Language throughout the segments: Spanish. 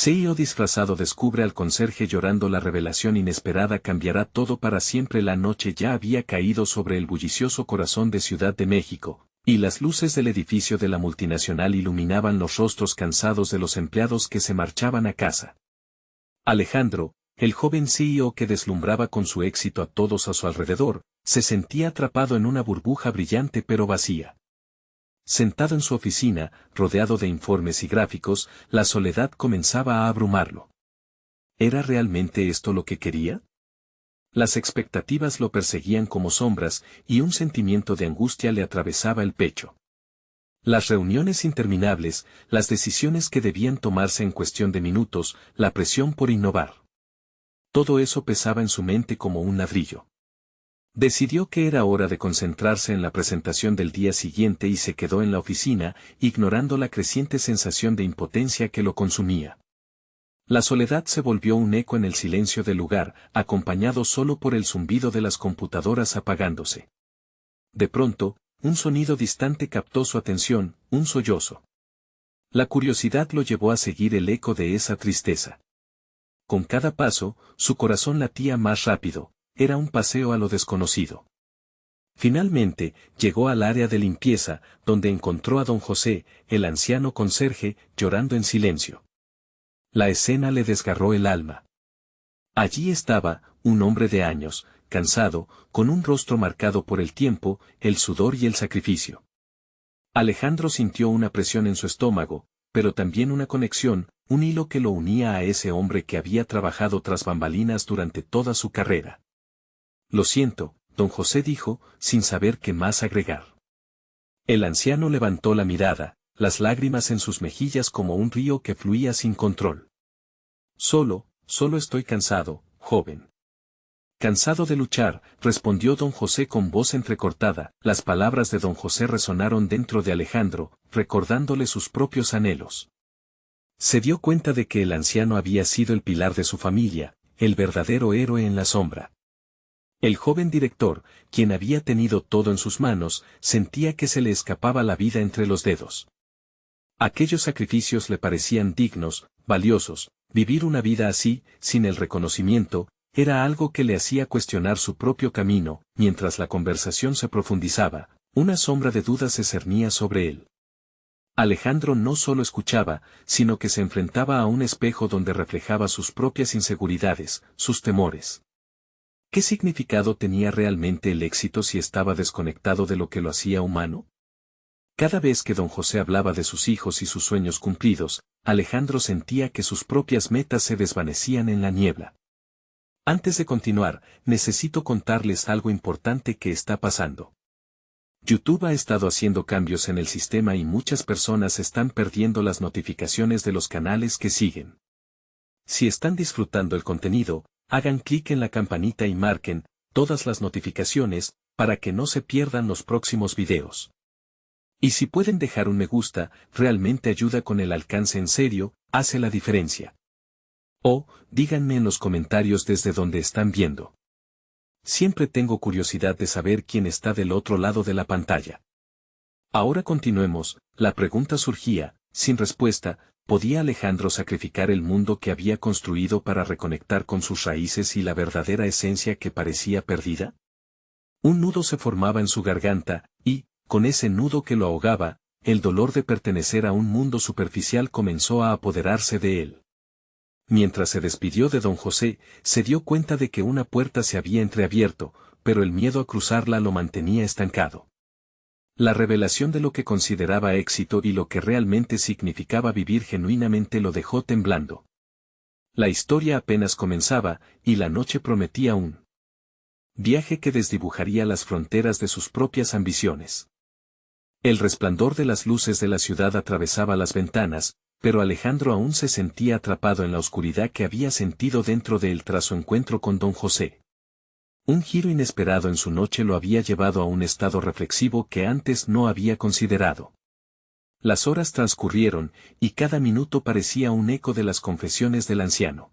CEO disfrazado descubre al conserje llorando. La revelación inesperada cambiará todo para siempre. La noche ya había caído sobre el bullicioso corazón de Ciudad de México, y las luces del edificio de la multinacional iluminaban los rostros cansados de los empleados que se marchaban a casa. Alejandro, el joven CEO que deslumbraba con su éxito a todos a su alrededor, se sentía atrapado en una burbuja brillante pero vacía. Sentado en su oficina, rodeado de informes y gráficos, la soledad comenzaba a abrumarlo. ¿Era realmente esto lo que quería? Las expectativas lo perseguían como sombras, y un sentimiento de angustia le atravesaba el pecho. Las reuniones interminables, las decisiones que debían tomarse en cuestión de minutos, la presión por innovar. Todo eso pesaba en su mente como un ladrillo. Decidió que era hora de concentrarse en la presentación del día siguiente y se quedó en la oficina, ignorando la creciente sensación de impotencia que lo consumía. La soledad se volvió un eco en el silencio del lugar, acompañado solo por el zumbido de las computadoras apagándose. De pronto, un sonido distante captó su atención, un sollozo. La curiosidad lo llevó a seguir el eco de esa tristeza. Con cada paso, su corazón latía más rápido. Era un paseo a lo desconocido. Finalmente, llegó al área de limpieza, donde encontró a don José, el anciano conserje, llorando en silencio. La escena le desgarró el alma. Allí estaba, un hombre de años, cansado, con un rostro marcado por el tiempo, el sudor y el sacrificio. Alejandro sintió una presión en su estómago, pero también una conexión, un hilo que lo unía a ese hombre que había trabajado tras bambalinas durante toda su carrera. Lo siento, don José dijo, sin saber qué más agregar. El anciano levantó la mirada, las lágrimas en sus mejillas como un río que fluía sin control. Solo estoy cansado, joven. Cansado de luchar, respondió don José con voz entrecortada. Las palabras de don José resonaron dentro de Alejandro, recordándole sus propios anhelos. Se dio cuenta de que el anciano había sido el pilar de su familia, el verdadero héroe en la sombra. El joven director, quien había tenido todo en sus manos, sentía que se le escapaba la vida entre los dedos. Aquellos sacrificios le parecían dignos, valiosos. Vivir una vida así, sin el reconocimiento, era algo que le hacía cuestionar su propio camino. Mientras la conversación se profundizaba, una sombra de duda se cernía sobre él. Alejandro no solo escuchaba, sino que se enfrentaba a un espejo donde reflejaba sus propias inseguridades, sus temores. ¿Qué significado tenía realmente el éxito si estaba desconectado de lo que lo hacía humano? Cada vez que don José hablaba de sus hijos y sus sueños cumplidos, Alejandro sentía que sus propias metas se desvanecían en la niebla. Antes de continuar, necesito contarles algo importante que está pasando. YouTube ha estado haciendo cambios en el sistema y muchas personas están perdiendo las notificaciones de los canales que siguen. Si están disfrutando el contenido, hagan clic en la campanita y marquen todas las notificaciones para que no se pierdan los próximos videos. Y si pueden dejar un me gusta, realmente ayuda con el alcance, en serio, hace la diferencia. O, díganme en los comentarios desde donde están viendo. Siempre tengo curiosidad de saber quién está del otro lado de la pantalla. Ahora continuemos. La pregunta surgía, sin respuesta. ¿Podía Alejandro sacrificar el mundo que había construido para reconectar con sus raíces y la verdadera esencia que parecía perdida? Un nudo se formaba en su garganta, y, con ese nudo que lo ahogaba, el dolor de pertenecer a un mundo superficial comenzó a apoderarse de él. Mientras se despidió de don José, se dio cuenta de que una puerta se había entreabierto, pero el miedo a cruzarla lo mantenía estancado. La revelación de lo que consideraba éxito y lo que realmente significaba vivir genuinamente lo dejó temblando. La historia apenas comenzaba, y la noche prometía un viaje que desdibujaría las fronteras de sus propias ambiciones. El resplandor de las luces de la ciudad atravesaba las ventanas, pero Alejandro aún se sentía atrapado en la oscuridad que había sentido dentro de él tras su encuentro con don José. Un giro inesperado en su noche lo había llevado a un estado reflexivo que antes no había considerado. Las horas transcurrieron, y cada minuto parecía un eco de las confesiones del anciano.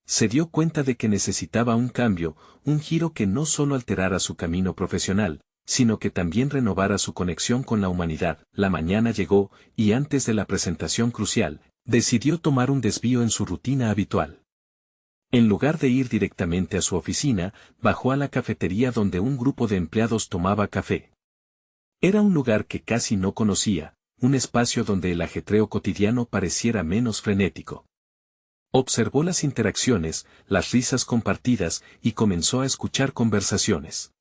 Se dio cuenta de que necesitaba un cambio, un giro que no solo alterara su camino profesional, sino que también renovara su conexión con la humanidad. La mañana llegó, y antes de la presentación crucial, Decidió tomar un desvío en su rutina habitual. En lugar de ir directamente a su oficina, bajó a la cafetería donde un grupo de empleados tomaba café. Era un lugar que casi no conocía, un espacio donde el ajetreo cotidiano pareciera menos frenético. Observó las interacciones, las risas compartidas y comenzó a escuchar conversaciones.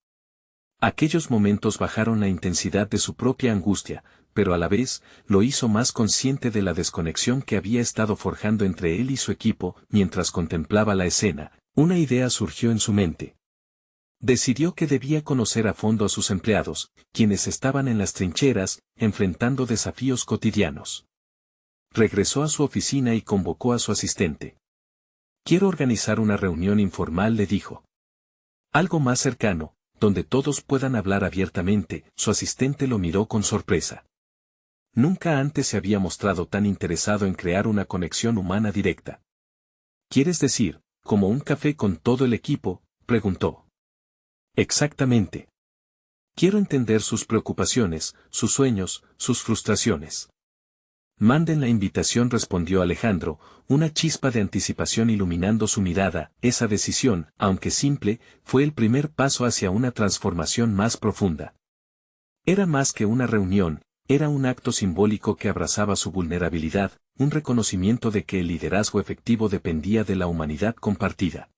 Aquellos momentos bajaron la intensidad de su propia angustia, pero a la vez, lo hizo más consciente de la desconexión que había estado forjando entre él y su equipo. Mientras contemplaba la escena, una idea surgió en su mente. Decidió que debía conocer a fondo a sus empleados, quienes estaban en las trincheras, enfrentando desafíos cotidianos. Regresó a su oficina y convocó a su asistente. «Quiero organizar una reunión informal», le dijo. «Algo más cercano, donde todos puedan hablar abiertamente». Su asistente lo miró con sorpresa. Nunca antes se había mostrado tan interesado en crear una conexión humana directa. «¿Quieres decir, como un café con todo el equipo?», preguntó. «Exactamente. Quiero entender sus preocupaciones, sus sueños, sus frustraciones». «Manden la invitación», respondió Alejandro, una chispa de anticipación iluminando su mirada. Esa decisión, aunque simple, fue el primer paso hacia una transformación más profunda. Era más que una reunión, era un acto simbólico que abrazaba su vulnerabilidad, un reconocimiento de que el liderazgo efectivo dependía de la humanidad compartida.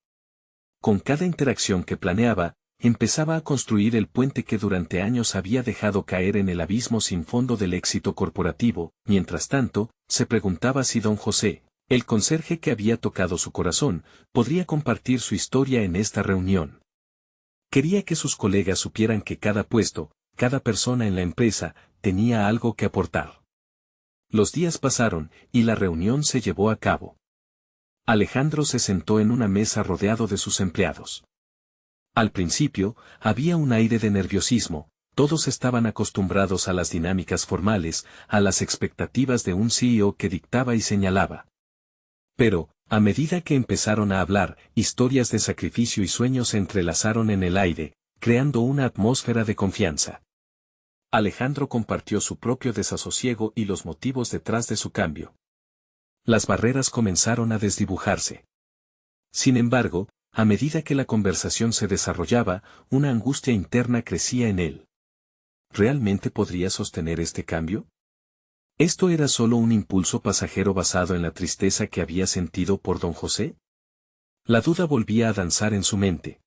Con cada interacción que planeaba, empezaba a construir el puente que durante años había dejado caer en el abismo sin fondo del éxito corporativo. Mientras tanto, se preguntaba si don José, el conserje que había tocado su corazón, podría compartir su historia en esta reunión. Quería que sus colegas supieran que cada puesto, cada persona en la empresa, tenía algo que aportar. Los días pasaron, y la reunión se llevó a cabo. Alejandro se sentó en una mesa rodeado de sus empleados. Al principio, había un aire de nerviosismo, todos estaban acostumbrados a las dinámicas formales, a las expectativas de un CEO que dictaba y señalaba. Pero, a medida que empezaron a hablar, historias de sacrificio y sueños se entrelazaron en el aire, creando una atmósfera de confianza. Alejandro compartió su propio desasosiego y los motivos detrás de su cambio. Las barreras comenzaron a desdibujarse. Sin embargo, a medida que la conversación se desarrollaba, una angustia interna crecía en él. ¿Realmente podría sostener este cambio? ¿Esto era solo un impulso pasajero basado en la tristeza que había sentido por don José? La duda volvía a danzar en su mente.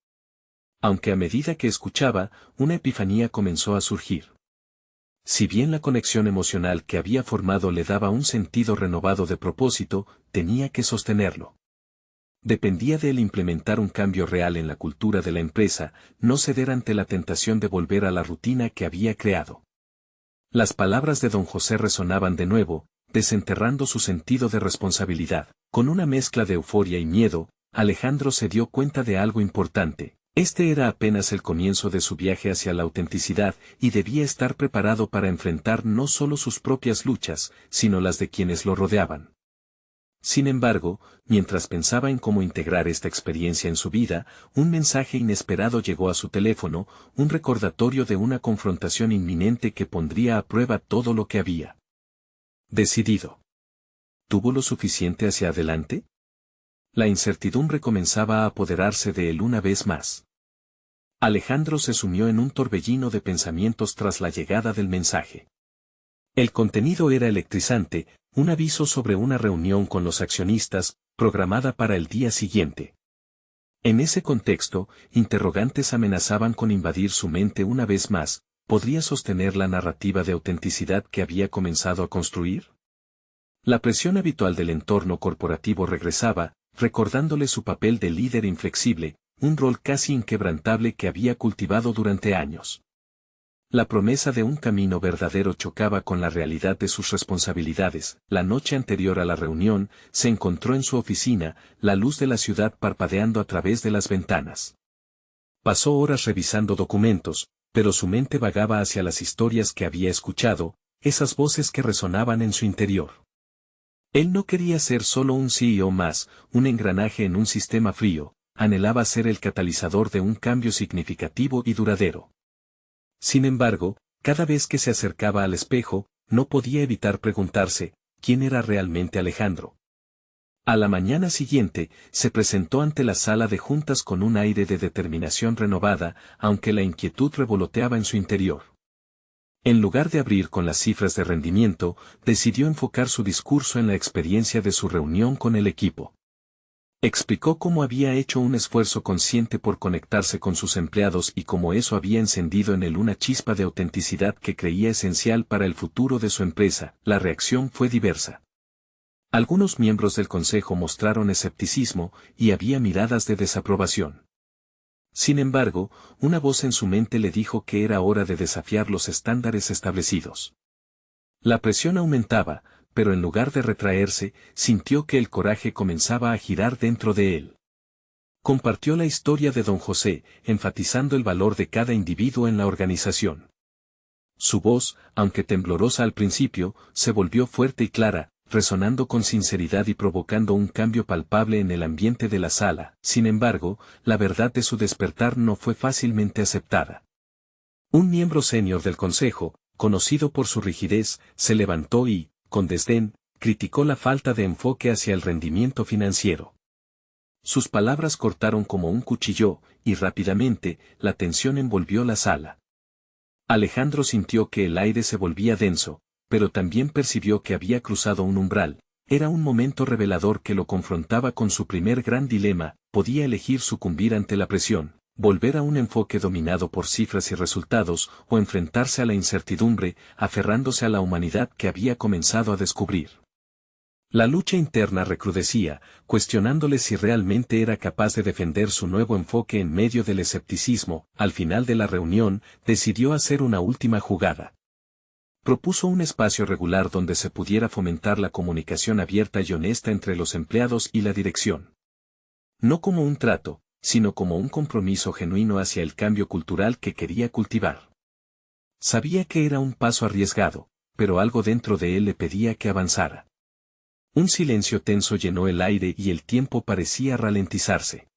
Aunque a medida que escuchaba, una epifanía comenzó a surgir. Si bien la conexión emocional que había formado le daba un sentido renovado de propósito, tenía que sostenerlo. Dependía de él implementar un cambio real en la cultura de la empresa, no ceder ante la tentación de volver a la rutina que había creado. Las palabras de don José resonaban de nuevo, desenterrando su sentido de responsabilidad. Con una mezcla de euforia y miedo, Alejandro se dio cuenta de algo importante. Este era apenas el comienzo de su viaje hacia la autenticidad, y debía estar preparado para enfrentar no solo sus propias luchas, sino las de quienes lo rodeaban. Sin embargo, mientras pensaba en cómo integrar esta experiencia en su vida, un mensaje inesperado llegó a su teléfono, un recordatorio de una confrontación inminente que pondría a prueba todo lo que había decidido. ¿Tuvo lo suficiente hacia adelante? La incertidumbre comenzaba a apoderarse de él una vez más. Alejandro se sumió en un torbellino de pensamientos tras la llegada del mensaje. El contenido era electrizante, un aviso sobre una reunión con los accionistas, programada para el día siguiente. En ese contexto, interrogantes amenazaban con invadir su mente una vez más. ¿Podría sostener la narrativa de autenticidad que había comenzado a construir? La presión habitual del entorno corporativo regresaba, recordándole su papel de líder inflexible, un rol casi inquebrantable que había cultivado durante años. La promesa de un camino verdadero chocaba con la realidad de sus responsabilidades. La noche anterior a la reunión, se encontró en su oficina, la luz de la ciudad parpadeando a través de las ventanas. Pasó horas revisando documentos, pero su mente vagaba hacia las historias que había escuchado, esas voces que resonaban en su interior. Él no quería ser solo un CEO más, un engranaje en un sistema frío, anhelaba ser el catalizador de un cambio significativo y duradero. Sin embargo, cada vez que se acercaba al espejo, no podía evitar preguntarse, quién era realmente Alejandro. A la mañana siguiente, se presentó ante la sala de juntas con un aire de determinación renovada, aunque la inquietud revoloteaba en su interior. En lugar de abrir con las cifras de rendimiento, decidió enfocar su discurso en la experiencia de su reunión con el equipo. Explicó cómo había hecho un esfuerzo consciente por conectarse con sus empleados y cómo eso había encendido en él una chispa de autenticidad que creía esencial para el futuro de su empresa. La reacción fue diversa. Algunos miembros del consejo mostraron escepticismo y había miradas de desaprobación. Sin embargo, una voz en su mente le dijo que era hora de desafiar los estándares establecidos. La presión aumentaba, pero en lugar de retraerse, sintió que el coraje comenzaba a girar dentro de él. Compartió la historia de don José, enfatizando el valor de cada individuo en la organización. Su voz, aunque temblorosa al principio, se volvió fuerte y clara, resonando con sinceridad y provocando un cambio palpable en el ambiente de la sala. Sin embargo, la verdad de su despertar no fue fácilmente aceptada. Un miembro senior del consejo, conocido por su rigidez, se levantó y, con desdén, criticó la falta de enfoque hacia el rendimiento financiero. Sus palabras cortaron como un cuchillo, y rápidamente, la tensión envolvió la sala. Alejandro sintió que el aire se volvía denso, pero también percibió que había cruzado un umbral. Era un momento revelador que lo confrontaba con su primer gran dilema: podía elegir sucumbir ante la presión, volver a un enfoque dominado por cifras y resultados, o enfrentarse a la incertidumbre, aferrándose a la humanidad que había comenzado a descubrir. La lucha interna recrudecía, cuestionándole si realmente era capaz de defender su nuevo enfoque en medio del escepticismo. Al final de la reunión, decidió hacer una última jugada. Propuso un espacio regular donde se pudiera fomentar la comunicación abierta y honesta entre los empleados y la dirección. No como un trato, sino como un compromiso genuino hacia el cambio cultural que quería cultivar. Sabía que era un paso arriesgado, pero algo dentro de él le pedía que avanzara. Un silencio tenso llenó el aire y el tiempo parecía ralentizarse.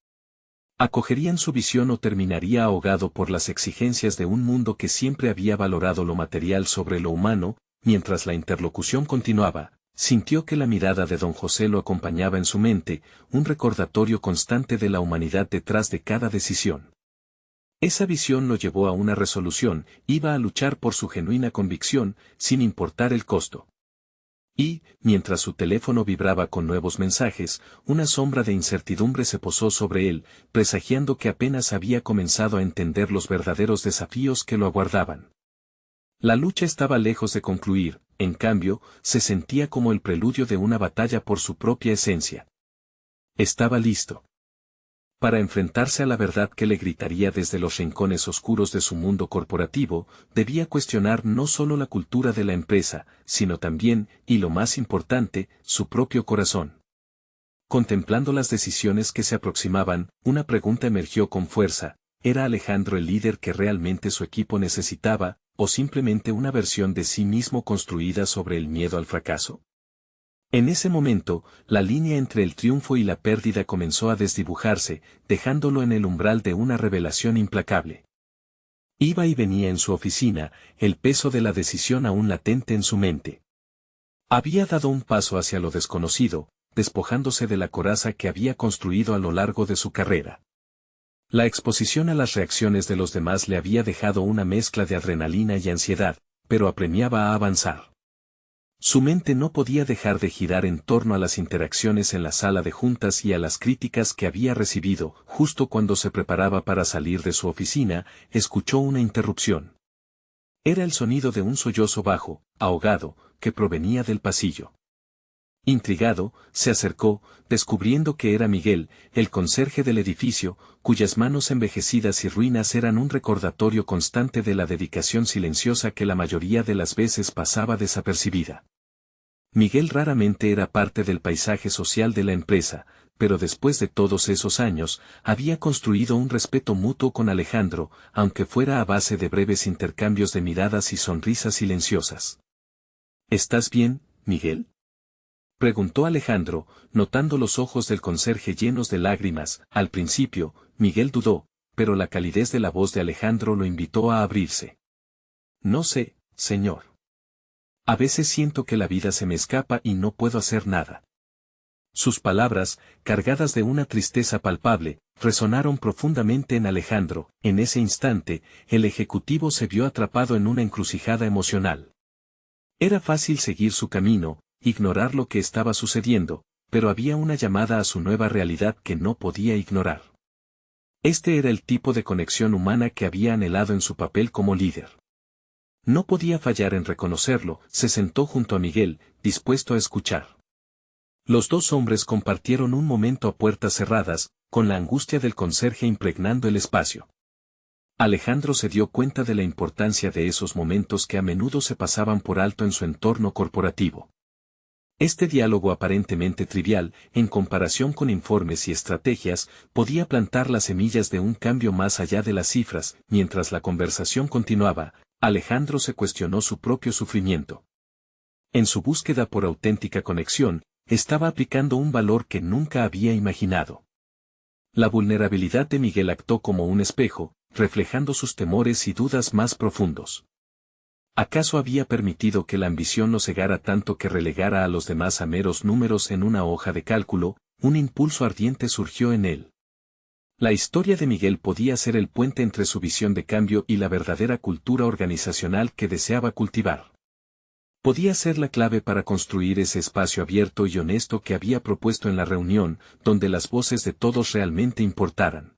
¿Acogerían su visión o terminaría ahogado por las exigencias de un mundo que siempre había valorado lo material sobre lo humano? Mientras la interlocución continuaba, sintió que la mirada de don José lo acompañaba en su mente, un recordatorio constante de la humanidad detrás de cada decisión. Esa visión lo llevó a una resolución: iba a luchar por su genuina convicción, sin importar el costo. Y, mientras su teléfono vibraba con nuevos mensajes, una sombra de incertidumbre se posó sobre él, presagiando que apenas había comenzado a entender los verdaderos desafíos que lo aguardaban. La lucha estaba lejos de concluir, en cambio, se sentía como el preludio de una batalla por su propia esencia. Estaba listo para enfrentarse a la verdad que le gritaría desde los rincones oscuros de su mundo corporativo. Debía cuestionar no solo la cultura de la empresa, sino también, y lo más importante, su propio corazón. Contemplando las decisiones que se aproximaban, una pregunta emergió con fuerza: ¿era Alejandro el líder que realmente su equipo necesitaba, o simplemente una versión de sí mismo construida sobre el miedo al fracaso? En ese momento, la línea entre el triunfo y la pérdida comenzó a desdibujarse, dejándolo en el umbral de una revelación implacable. Iba y venía en su oficina, el peso de la decisión aún latente en su mente. Había dado un paso hacia lo desconocido, despojándose de la coraza que había construido a lo largo de su carrera. La exposición a las reacciones de los demás le había dejado una mezcla de adrenalina y ansiedad, pero apremiaba a avanzar. Su mente no podía dejar de girar en torno a las interacciones en la sala de juntas y a las críticas que había recibido. Justo cuando se preparaba para salir de su oficina, escuchó una interrupción. Era el sonido de un sollozo bajo, ahogado, que provenía del pasillo. Intrigado, se acercó, descubriendo que era Miguel, el conserje del edificio, cuyas manos envejecidas y ruinas eran un recordatorio constante de la dedicación silenciosa que la mayoría de las veces pasaba desapercibida. Miguel raramente era parte del paisaje social de la empresa, pero después de todos esos años, había construido un respeto mutuo con Alejandro, aunque fuera a base de breves intercambios de miradas y sonrisas silenciosas. ¿Estás bien, Miguel?, preguntó Alejandro, notando los ojos del conserje llenos de lágrimas. Al principio, Miguel dudó, pero la calidez de la voz de Alejandro lo invitó a abrirse. No sé, señor. A veces siento que la vida se me escapa y no puedo hacer nada. Sus palabras, cargadas de una tristeza palpable, resonaron profundamente en Alejandro. En ese instante, el ejecutivo se vio atrapado en una encrucijada emocional. Era fácil seguir su camino, ignorar lo que estaba sucediendo, pero había una llamada a su nueva realidad que no podía ignorar. Este era el tipo de conexión humana que había anhelado en su papel como líder. No podía fallar en reconocerlo. Se sentó junto a Miguel, dispuesto a escuchar. Los dos hombres compartieron un momento a puertas cerradas, con la angustia del conserje impregnando el espacio. Alejandro se dio cuenta de la importancia de esos momentos que a menudo se pasaban por alto en su entorno corporativo. Este diálogo aparentemente trivial, en comparación con informes y estrategias, podía plantar las semillas de un cambio más allá de las cifras. Mientras la conversación continuaba, Alejandro se cuestionó su propio sufrimiento. En su búsqueda por auténtica conexión, estaba aplicando un valor que nunca había imaginado. La vulnerabilidad de Miguel actuó como un espejo, reflejando sus temores y dudas más profundos. ¿Acaso había permitido que la ambición lo cegara tanto que relegara a los demás a meros números en una hoja de cálculo? Un impulso ardiente surgió en él. La historia de Miguel podía ser el puente entre su visión de cambio y la verdadera cultura organizacional que deseaba cultivar. Podía ser la clave para construir ese espacio abierto y honesto que había propuesto en la reunión, donde las voces de todos realmente importaran.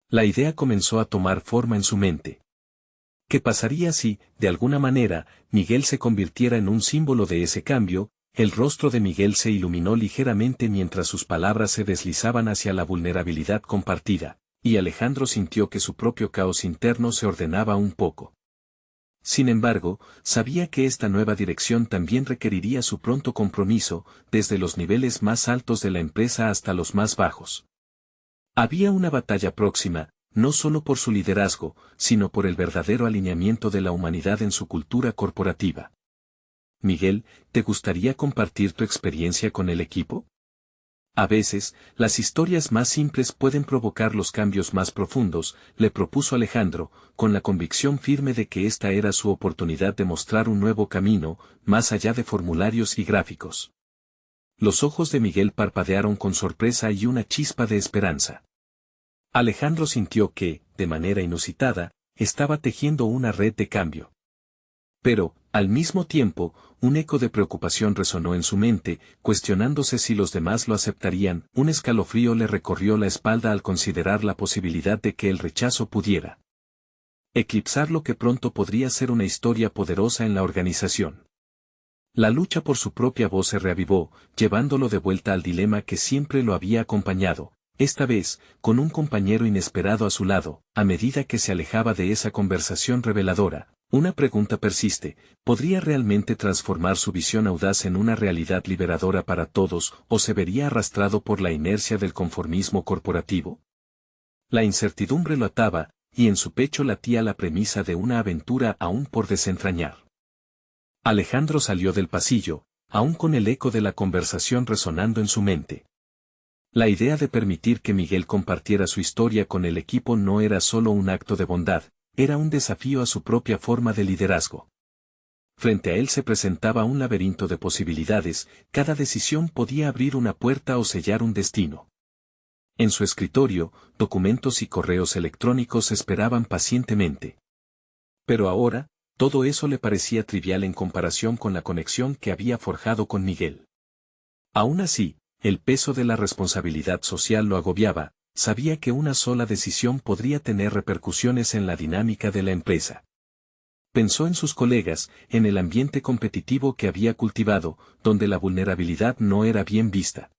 La idea comenzó a tomar forma en su mente. ¿Qué pasaría si, de alguna manera, Miguel se convirtiera en un símbolo de ese cambio? El rostro de Miguel se iluminó ligeramente mientras sus palabras se deslizaban hacia la vulnerabilidad compartida, y Alejandro sintió que su propio caos interno se ordenaba un poco. Sin embargo, sabía que esta nueva dirección también requeriría su pronto compromiso, desde los niveles más altos de la empresa hasta los más bajos. Había una batalla próxima, no solo por su liderazgo, sino por el verdadero alineamiento de la humanidad en su cultura corporativa. Miguel, ¿te gustaría compartir tu experiencia con el equipo? A veces, las historias más simples pueden provocar los cambios más profundos, le propuso Alejandro, con la convicción firme de que esta era su oportunidad de mostrar un nuevo camino, más allá de formularios y gráficos. Los ojos de Miguel parpadearon con sorpresa y una chispa de esperanza. Alejandro sintió que, de manera inusitada, estaba tejiendo una red de cambio. Pero, al mismo tiempo, un eco de preocupación resonó en su mente, cuestionándose si los demás lo aceptarían. Un escalofrío le recorrió la espalda al considerar la posibilidad de que el rechazo pudiera eclipsar lo que pronto podría ser una historia poderosa en la organización. La lucha por su propia voz se reavivó, llevándolo de vuelta al dilema que siempre lo había acompañado, esta vez, con un compañero inesperado a su lado. A medida que se alejaba de esa conversación reveladora, una pregunta persiste: ¿podría realmente transformar su visión audaz en una realidad liberadora para todos, o se vería arrastrado por la inercia del conformismo corporativo? La incertidumbre lo ataba, y en su pecho latía la premisa de una aventura aún por desentrañar. Alejandro salió del pasillo, aún con el eco de la conversación resonando en su mente. La idea de permitir que Miguel compartiera su historia con el equipo no era solo un acto de bondad, era un desafío a su propia forma de liderazgo. Frente a él se presentaba un laberinto de posibilidades, cada decisión podía abrir una puerta o sellar un destino. En su escritorio, documentos y correos electrónicos esperaban pacientemente. Pero ahora, todo eso le parecía trivial en comparación con la conexión que había forjado con Miguel. Aún así, el peso de la responsabilidad social lo agobiaba. Sabía que una sola decisión podría tener repercusiones en la dinámica de la empresa. Pensó en sus colegas, en el ambiente competitivo que había cultivado, donde la vulnerabilidad no era bien vista.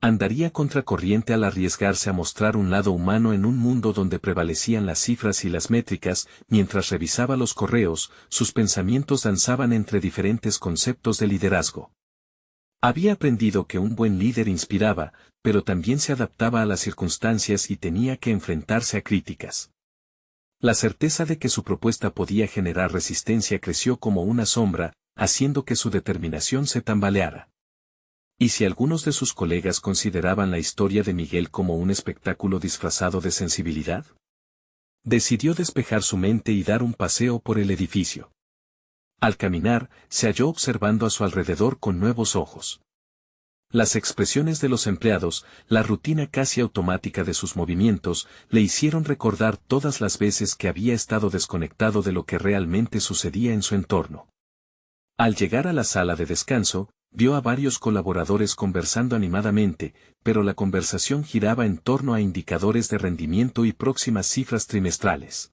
Andaría contracorriente al arriesgarse a mostrar un lado humano en un mundo donde prevalecían las cifras y las métricas. Mientras revisaba los correos, sus pensamientos danzaban entre diferentes conceptos de liderazgo. Había aprendido que un buen líder inspiraba, pero también se adaptaba a las circunstancias y tenía que enfrentarse a críticas. La certeza de que su propuesta podía generar resistencia creció como una sombra, haciendo que su determinación se tambaleara. ¿Y si algunos de sus colegas consideraban la historia de Miguel como un espectáculo disfrazado de sensibilidad? Decidió despejar su mente y dar un paseo por el edificio. Al caminar, se halló observando a su alrededor con nuevos ojos. Las expresiones de los empleados, la rutina casi automática de sus movimientos, le hicieron recordar todas las veces que había estado desconectado de lo que realmente sucedía en su entorno. Al llegar a la sala de descanso, vio a varios colaboradores conversando animadamente, pero la conversación giraba en torno a indicadores de rendimiento y próximas cifras trimestrales.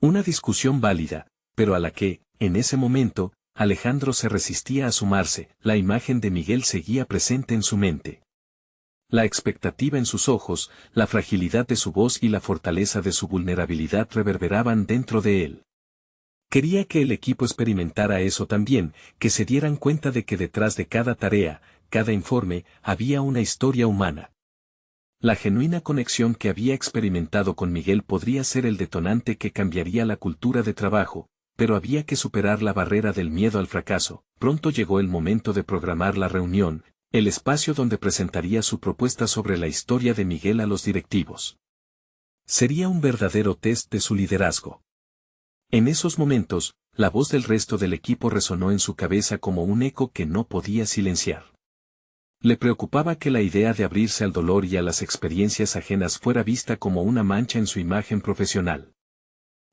Una discusión válida, pero a la que, en ese momento, Alejandro se resistía a sumarse. La imagen de Miguel seguía presente en su mente. La expectativa en sus ojos, la fragilidad de su voz y la fortaleza de su vulnerabilidad reverberaban dentro de él. Quería que el equipo experimentara eso también, que se dieran cuenta de que detrás de cada tarea, cada informe, había una historia humana. La genuina conexión que había experimentado con Miguel podría ser el detonante que cambiaría la cultura de trabajo, pero había que superar la barrera del miedo al fracaso. Pronto llegó el momento de programar la reunión, el espacio donde presentaría su propuesta sobre la historia de Miguel a los directivos. Sería un verdadero test de su liderazgo. En esos momentos, la voz del resto del equipo resonó en su cabeza como un eco que no podía silenciar. Le preocupaba que la idea de abrirse al dolor y a las experiencias ajenas fuera vista como una mancha en su imagen profesional.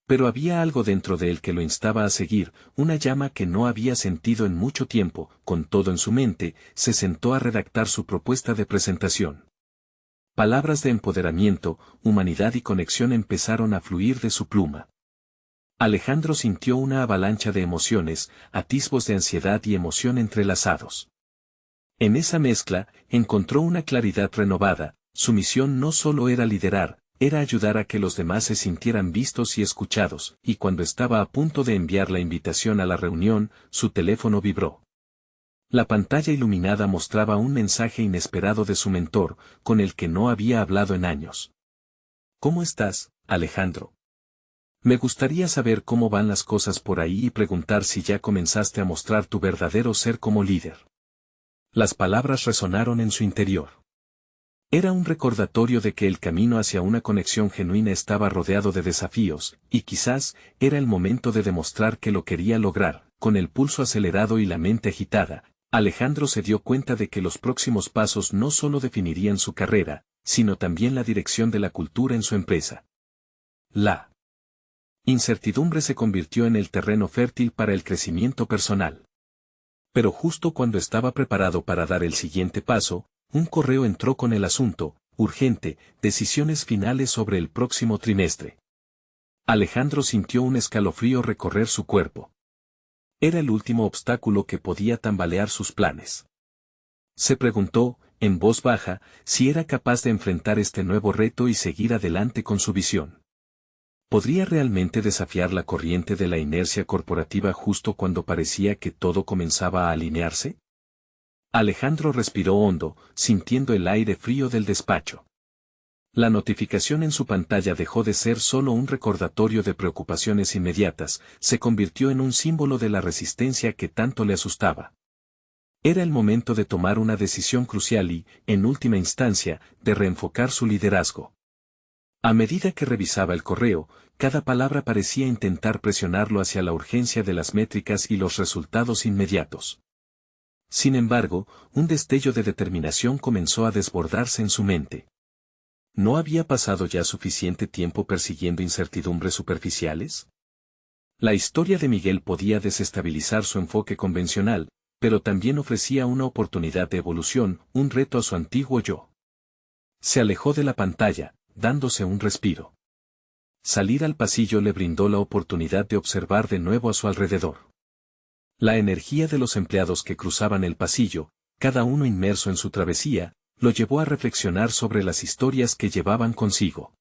Pero había algo dentro de él que lo instaba a seguir, una llama que no había sentido en mucho tiempo. Con todo en su mente, se sentó a redactar su propuesta de presentación. Palabras de empoderamiento, humanidad y conexión empezaron a fluir de su pluma. Alejandro sintió una avalancha de emociones, atisbos de ansiedad y emoción entrelazados. En esa mezcla, encontró una claridad renovada. Su misión no solo era liderar, era ayudar a que los demás se sintieran vistos y escuchados, y cuando estaba a punto de enviar la invitación a la reunión, su teléfono vibró. La pantalla iluminada mostraba un mensaje inesperado de su mentor, con el que no había hablado en años. ¿Cómo estás, Alejandro? Me gustaría saber cómo van las cosas por ahí y preguntar si ya comenzaste a mostrar tu verdadero ser como líder. Las palabras resonaron en su interior. Era un recordatorio de que el camino hacia una conexión genuina estaba rodeado de desafíos, y quizás era el momento de demostrar que lo quería lograr. Con el pulso acelerado y la mente agitada, Alejandro se dio cuenta de que los próximos pasos no solo definirían su carrera, sino también la dirección de la cultura en su empresa. La incertidumbre se convirtió en el terreno fértil para el crecimiento personal. Pero justo cuando estaba preparado para dar el siguiente paso, un correo entró con el asunto, urgente, decisiones finales sobre el próximo trimestre. Alejandro sintió un escalofrío recorrer su cuerpo. Era el último obstáculo que podía tambalear sus planes. Se preguntó, en voz baja, si era capaz de enfrentar este nuevo reto y seguir adelante con su visión. ¿Podría realmente desafiar la corriente de la inercia corporativa justo cuando parecía que todo comenzaba a alinearse? Alejandro respiró hondo, sintiendo el aire frío del despacho. La notificación en su pantalla dejó de ser solo un recordatorio de preocupaciones inmediatas, se convirtió en un símbolo de la resistencia que tanto le asustaba. Era el momento de tomar una decisión crucial y, en última instancia, de reenfocar su liderazgo. A medida que revisaba el correo, cada palabra parecía intentar presionarlo hacia la urgencia de las métricas y los resultados inmediatos. Sin embargo, un destello de determinación comenzó a desbordarse en su mente. ¿No había pasado ya suficiente tiempo persiguiendo incertidumbres superficiales? La historia de Miguel podía desestabilizar su enfoque convencional, pero también ofrecía una oportunidad de evolución, un reto a su antiguo yo. Se alejó de la pantalla, dándose un respiro. Salir al pasillo le brindó la oportunidad de observar de nuevo a su alrededor. La energía de los empleados que cruzaban el pasillo, cada uno inmerso en su travesía, lo llevó a reflexionar sobre las historias que llevaban consigo.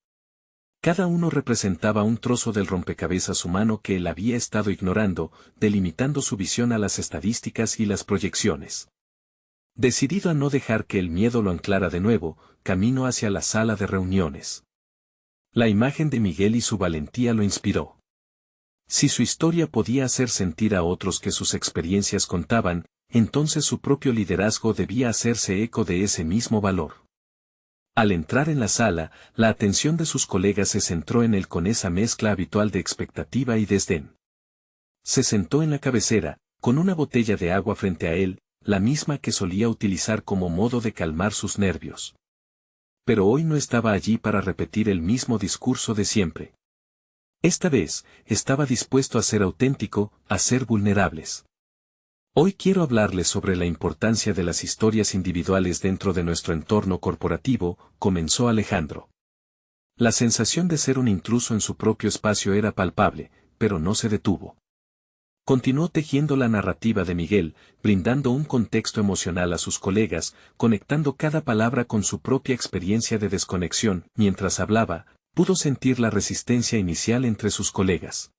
Cada uno representaba un trozo del rompecabezas humano que él había estado ignorando, delimitando su visión a las estadísticas y las proyecciones. Decidido a no dejar que el miedo lo anclara de nuevo, caminó hacia la sala de reuniones. La imagen de Miguel y su valentía lo inspiró. Si su historia podía hacer sentir a otros que sus experiencias contaban, entonces su propio liderazgo debía hacerse eco de ese mismo valor. Al entrar en la sala, la atención de sus colegas se centró en él con esa mezcla habitual de expectativa y desdén. Se sentó en la cabecera, con una botella de agua frente a él, la misma que solía utilizar como modo de calmar sus nervios. Pero hoy no estaba allí para repetir el mismo discurso de siempre. Esta vez, estaba dispuesto a ser auténtico, a ser vulnerables. Hoy quiero hablarles sobre la importancia de las historias individuales dentro de nuestro entorno corporativo, comenzó Alejandro. La sensación de ser un intruso en su propio espacio era palpable, pero no se detuvo. Continuó tejiendo la narrativa de Miguel, brindando un contexto emocional a sus colegas, conectando cada palabra con su propia experiencia de desconexión. Mientras hablaba, pudo sentir la resistencia inicial entre sus colegas.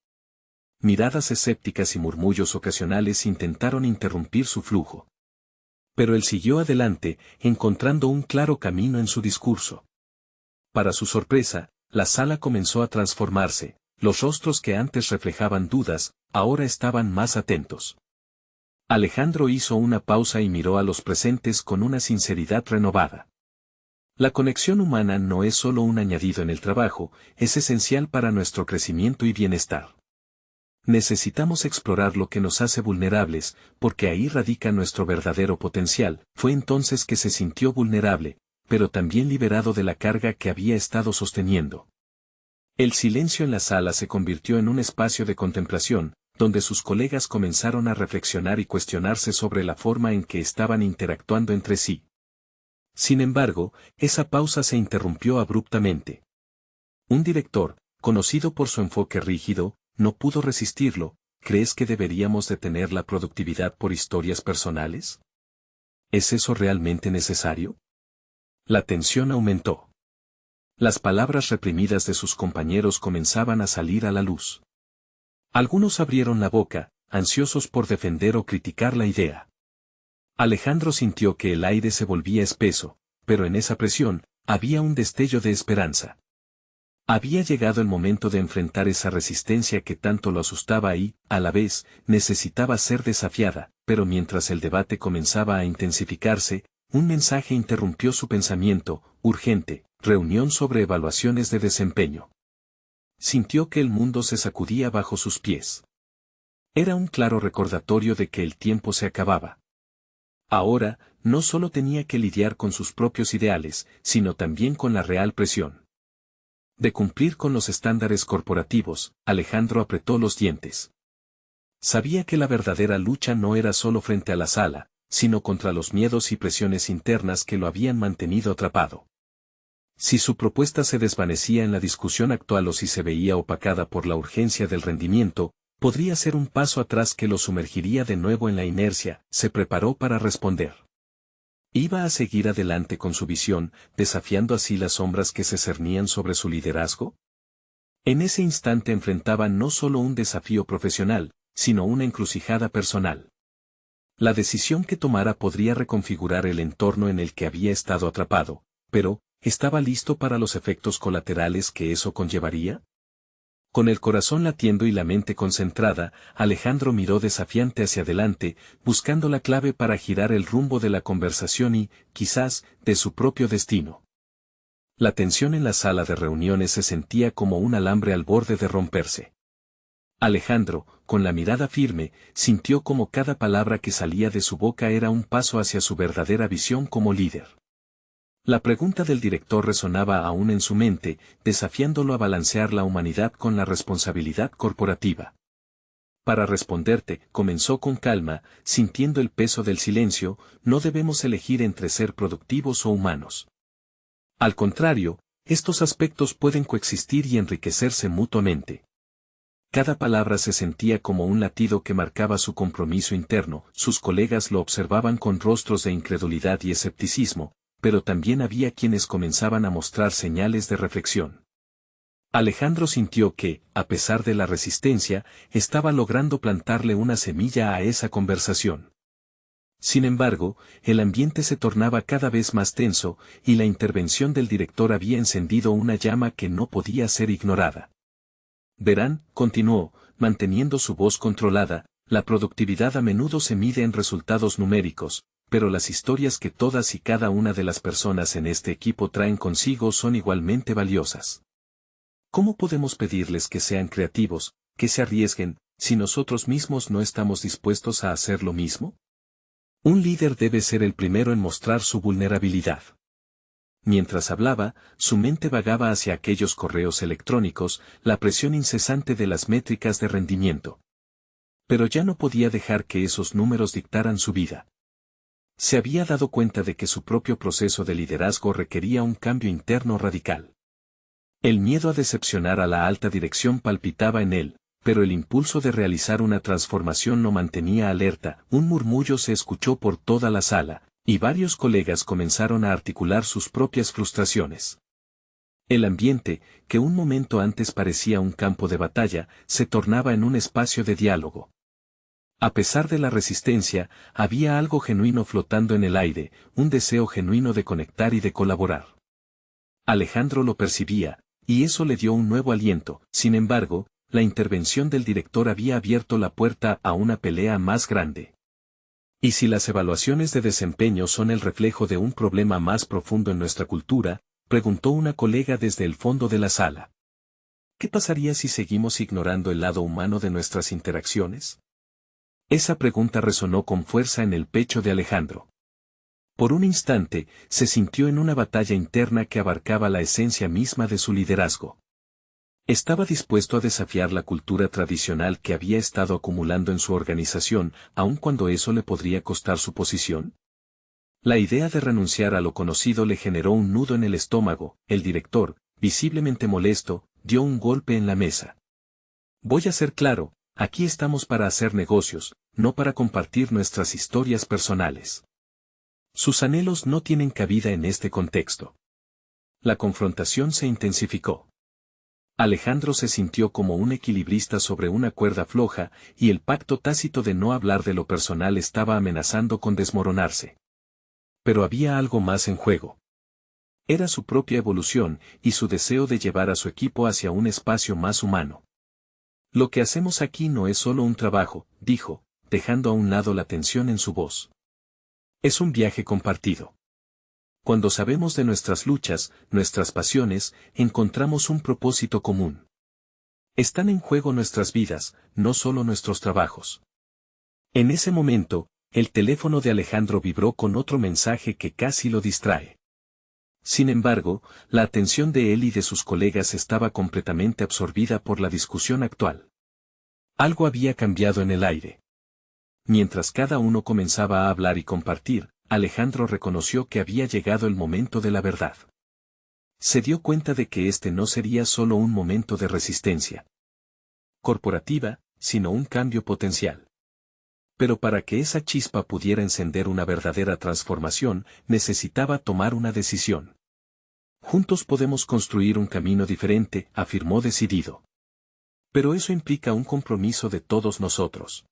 Miradas escépticas y murmullos ocasionales intentaron interrumpir su flujo. Pero él siguió adelante, encontrando un claro camino en su discurso. Para su sorpresa, la sala comenzó a transformarse, los rostros que antes reflejaban dudas, ahora estaban más atentos. Alejandro hizo una pausa y miró a los presentes con una sinceridad renovada. La conexión humana no es solo un añadido en el trabajo, es esencial para nuestro crecimiento y bienestar. Necesitamos explorar lo que nos hace vulnerables, porque ahí radica nuestro verdadero potencial. Fue entonces que se sintió vulnerable, pero también liberado de la carga que había estado sosteniendo. El silencio en la sala se convirtió en un espacio de contemplación, donde sus colegas comenzaron a reflexionar y cuestionarse sobre la forma en que estaban interactuando entre sí. Sin embargo, esa pausa se interrumpió abruptamente. Un director, conocido por su enfoque rígido, no pudo resistirlo. ¿Crees que deberíamos detener la productividad por historias personales? ¿Es eso realmente necesario? La tensión aumentó. Las palabras reprimidas de sus compañeros comenzaban a salir a la luz. Algunos abrieron la boca, ansiosos por defender o criticar la idea. Alejandro sintió que el aire se volvía espeso, pero en esa presión, había un destello de esperanza. Había llegado el momento de enfrentar esa resistencia que tanto lo asustaba y, a la vez, necesitaba ser desafiada, pero mientras el debate comenzaba a intensificarse, un mensaje interrumpió su pensamiento, urgente, reunión sobre evaluaciones de desempeño. Sintió que el mundo se sacudía bajo sus pies. Era un claro recordatorio de que el tiempo se acababa. Ahora, no solo tenía que lidiar con sus propios ideales, sino también con la real presión de cumplir con los estándares corporativos. Alejandro apretó los dientes. Sabía que la verdadera lucha no era solo frente a la sala, sino contra los miedos y presiones internas que lo habían mantenido atrapado. Si su propuesta se desvanecía en la discusión actual o si se veía opacada por la urgencia del rendimiento, podría ser un paso atrás que lo sumergiría de nuevo en la inercia. Se preparó para responder. ¿Iba a seguir adelante con su visión, desafiando así las sombras que se cernían sobre su liderazgo? En ese instante enfrentaba no solo un desafío profesional, sino una encrucijada personal. La decisión que tomara podría reconfigurar el entorno en el que había estado atrapado, pero, ¿estaba listo para los efectos colaterales que eso conllevaría? Con el corazón latiendo y la mente concentrada, Alejandro miró desafiante hacia adelante, buscando la clave para girar el rumbo de la conversación y, quizás, de su propio destino. La tensión en la sala de reuniones se sentía como un alambre al borde de romperse. Alejandro, con la mirada firme, sintió como cada palabra que salía de su boca era un paso hacia su verdadera visión como líder. La pregunta del director resonaba aún en su mente, desafiándolo a balancear la humanidad con la responsabilidad corporativa. Para responderte, comenzó con calma, sintiendo el peso del silencio, no debemos elegir entre ser productivos o humanos. Al contrario, estos aspectos pueden coexistir y enriquecerse mutuamente. Cada palabra se sentía como un latido que marcaba su compromiso interno. Sus colegas lo observaban con rostros de incredulidad y escepticismo, pero también había quienes comenzaban a mostrar señales de reflexión. Alejandro sintió que, a pesar de la resistencia, estaba logrando plantarle una semilla a esa conversación. Sin embargo, el ambiente se tornaba cada vez más tenso, y la intervención del director había encendido una llama que no podía ser ignorada. Verán, continuó, manteniendo su voz controlada, la productividad a menudo se mide en resultados numéricos, pero las historias que todas y cada una de las personas en este equipo traen consigo son igualmente valiosas. ¿Cómo podemos pedirles que sean creativos, que se arriesguen, si nosotros mismos no estamos dispuestos a hacer lo mismo? Un líder debe ser el primero en mostrar su vulnerabilidad. Mientras hablaba, su mente vagaba hacia aquellos correos electrónicos, la presión incesante de las métricas de rendimiento. Pero ya no podía dejar que esos números dictaran su vida. Se había dado cuenta de que su propio proceso de liderazgo requería un cambio interno radical. El miedo a decepcionar a la alta dirección palpitaba en él, pero el impulso de realizar una transformación lo mantenía alerta. Un murmullo se escuchó por toda la sala, y varios colegas comenzaron a articular sus propias frustraciones. El ambiente, que un momento antes parecía un campo de batalla, se tornaba en un espacio de diálogo. A pesar de la resistencia, había algo genuino flotando en el aire, un deseo genuino de conectar y de colaborar. Alejandro lo percibía, y eso le dio un nuevo aliento. Sin embargo, la intervención del director había abierto la puerta a una pelea más grande. ¿Y si las evaluaciones de desempeño son el reflejo de un problema más profundo en nuestra cultura?, preguntó una colega desde el fondo de la sala. ¿Qué pasaría si seguimos ignorando el lado humano de nuestras interacciones? Esa pregunta resonó con fuerza en el pecho de Alejandro. Por un instante, se sintió en una batalla interna que abarcaba la esencia misma de su liderazgo. Estaba dispuesto a desafiar la cultura tradicional que había estado acumulando en su organización, aun cuando eso le podría costar su posición. La idea de renunciar a lo conocido le generó un nudo en el estómago. El director, visiblemente molesto, dio un golpe en la mesa. Voy a ser claro, aquí estamos para hacer negocios, no para compartir nuestras historias personales. Sus anhelos no tienen cabida en este contexto. La confrontación se intensificó. Alejandro se sintió como un equilibrista sobre una cuerda floja, y el pacto tácito de no hablar de lo personal estaba amenazando con desmoronarse. Pero había algo más en juego. Era su propia evolución, y su deseo de llevar a su equipo hacia un espacio más humano. Lo que hacemos aquí no es solo un trabajo, dijo, dejando a un lado la tensión en su voz. Es un viaje compartido. Cuando sabemos de nuestras luchas, nuestras pasiones, encontramos un propósito común. Están en juego nuestras vidas, no solo nuestros trabajos. En ese momento, el teléfono de Alejandro vibró con otro mensaje que casi lo distrae. Sin embargo, la atención de él y de sus colegas estaba completamente absorbida por la discusión actual. Algo había cambiado en el aire. Mientras cada uno comenzaba a hablar y compartir, Alejandro reconoció que había llegado el momento de la verdad. Se dio cuenta de que este no sería solo un momento de resistencia corporativa, sino un cambio potencial. Pero para que esa chispa pudiera encender una verdadera transformación, necesitaba tomar una decisión. Juntos podemos construir un camino diferente, afirmó decidido. Pero eso implica un compromiso de todos nosotros.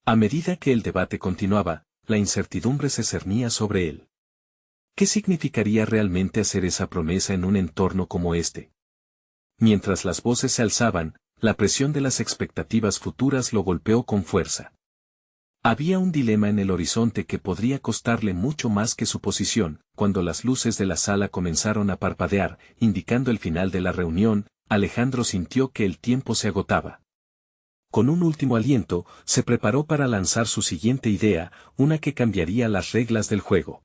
A medida que el debate continuaba, la incertidumbre se cernía sobre él. ¿Qué significaría realmente hacer esa promesa en un entorno como este? Mientras las voces se alzaban, la presión de las expectativas futuras lo golpeó con fuerza. Había un dilema en el horizonte que podría costarle mucho más que su posición. Cuando las luces de la sala comenzaron a parpadear, indicando el final de la reunión, Alejandro sintió que el tiempo se agotaba. Con un último aliento, se preparó para lanzar su siguiente idea, una que cambiaría las reglas del juego.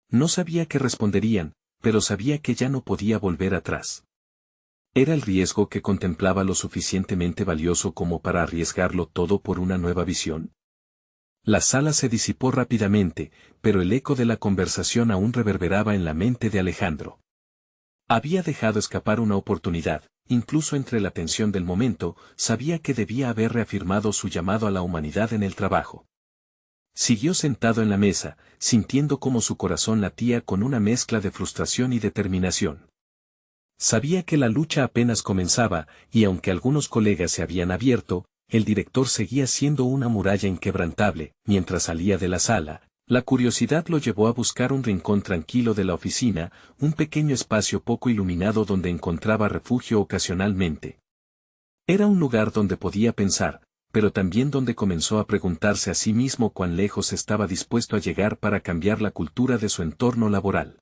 No sabía qué responderían, pero sabía que ya no podía volver atrás. ¿Era el riesgo que contemplaba lo suficientemente valioso como para arriesgarlo todo por una nueva visión? La sala se disipó rápidamente, pero el eco de la conversación aún reverberaba en la mente de Alejandro. Había dejado escapar una oportunidad. Incluso entre la tensión del momento, sabía que debía haber reafirmado su llamado a la humanidad en el trabajo. Siguió sentado en la mesa, sintiendo cómo su corazón latía con una mezcla de frustración y determinación. Sabía que la lucha apenas comenzaba, y aunque algunos colegas se habían abierto, el director seguía siendo una muralla inquebrantable. Mientras salía de la sala, la curiosidad lo llevó a buscar un rincón tranquilo de la oficina, un pequeño espacio poco iluminado donde encontraba refugio ocasionalmente. Era un lugar donde podía pensar, pero también donde comenzó a preguntarse a sí mismo cuán lejos estaba dispuesto a llegar para cambiar la cultura de su entorno laboral.